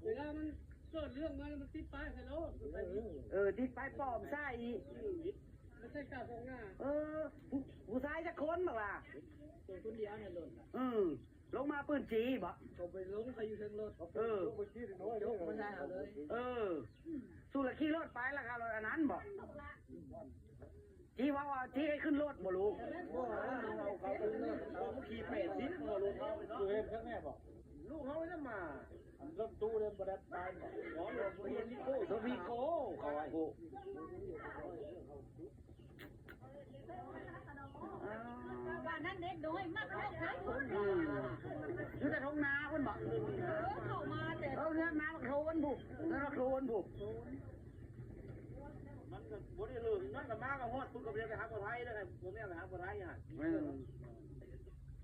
เวลามันเกิดเรื่องมาแล้วมันติดป้ายใส่รถติดป้ายปลอมใส่ไม่ใช่กาฟองหน้าผู้ชายจะค้นบอกล่ะตัวคนเดียวในรถลงมาปืนจีบ่เขาไปลงไปอยู่เทิงรถลงไปขี้น้อยยกไม่ได้เอาเลยสุรขี่รถไปแล้วค่ะรถอันนั้นบ่จีว่าจีให้ขึ้นรถบ่รู้เขาขี่เป็ดทิ้งหัวรถเขาเนาะเห็นข้างแม่บอกลูกเขาไม่ได้มาร ถตู้เดินบดับตายบอกรถพีโก้เขาไอ้ว่านั่นเด็กโดยมากเลยครับอยู่แต่ท้องนาคนบอกเข้ามาแต่เรื่องน้ำโคลนบุกแล้วโคลนบุกมันก็บ่ได้ลืมนั่นก็มาก็ฮอดคุณก็เรียนไปหาคนไทยได้ไงผมเนี่ยไปหาคนไทยฮะ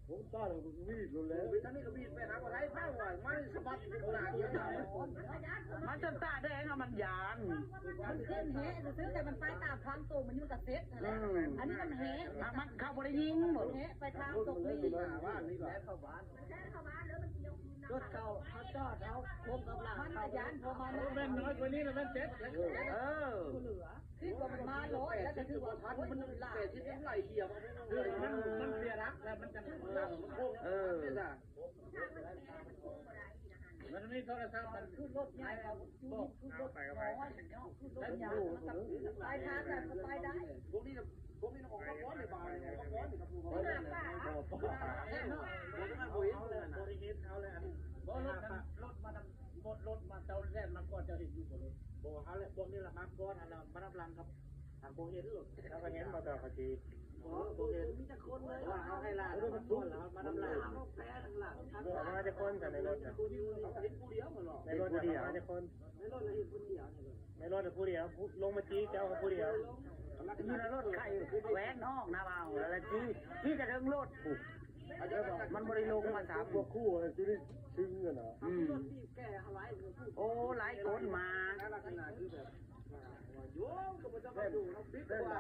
ผมต้าเลยวิ่งรุนแรงท่านนี่ก็วิ่งไปหาคนไทยเข้าไว้มันสะบัดขนาดนี้มันจะตาแดงอะมันยานมันเส้นแหะซื้อแต่มันไปตามทางตรงมันอยู่กับเซ็ตอะไรอันนี้มันแหะมันเข้าบริยิงหมดแหะไปทางตรงนี้บ้านนี่ก็เข้าบ้านรถเก่าเขาจอดเขาพงกับหลังมันยานพอมาแม่นน้อยกว่านี้แล้วแม่นเจ็ดเหลือที่ว่ามันมาร้อยแล้วจะถือว่าพันมันเศษที่ทั้งไหลเกี่ยวมันเสียรักแล้วมันจะมันโค้งมันมีโทรศัพท์มันขึ้นรถใหญ่เราขึ้นรถน้อยแล้วยาวไปทางกันไปได้พวกนี้ออกมาก้อนเลยบ้านออกมาก้อนเลยครับไม่น่าป่าบริเวณเขาเลยรถมาเจ้าแรกมาก่อนจะเห็นอยู่บนรถบ่เขาเลยพวกนี้ละมาก้อนอะไรมารับรังครับทางโบเห็นหรอแล้วก็เห็นมาต่อคดีโบเห็นมีแต่คนเลยว่าเขาให้ลาเขาก้อนแล้วมารับรังแพ้ทางหลังมาจะคนแต่ในรถเห็นผู้เดียวเหรอในรถมาจะคนในรถเห็นผู้เดียวในรถผู้เดียวลงมาจี้เจ้ากับผู้เดียวอยู่ในรถไข่แหวนนอกนะเบาแล้วจี้จะถึงรถมันบริลงมาสามพวกคู่อะไรที่ซึ้งกันเหรอโอ้หลายคนมาลักษณะคือแบบโยมก็ไม่ต้องมาดูเราปิดว่า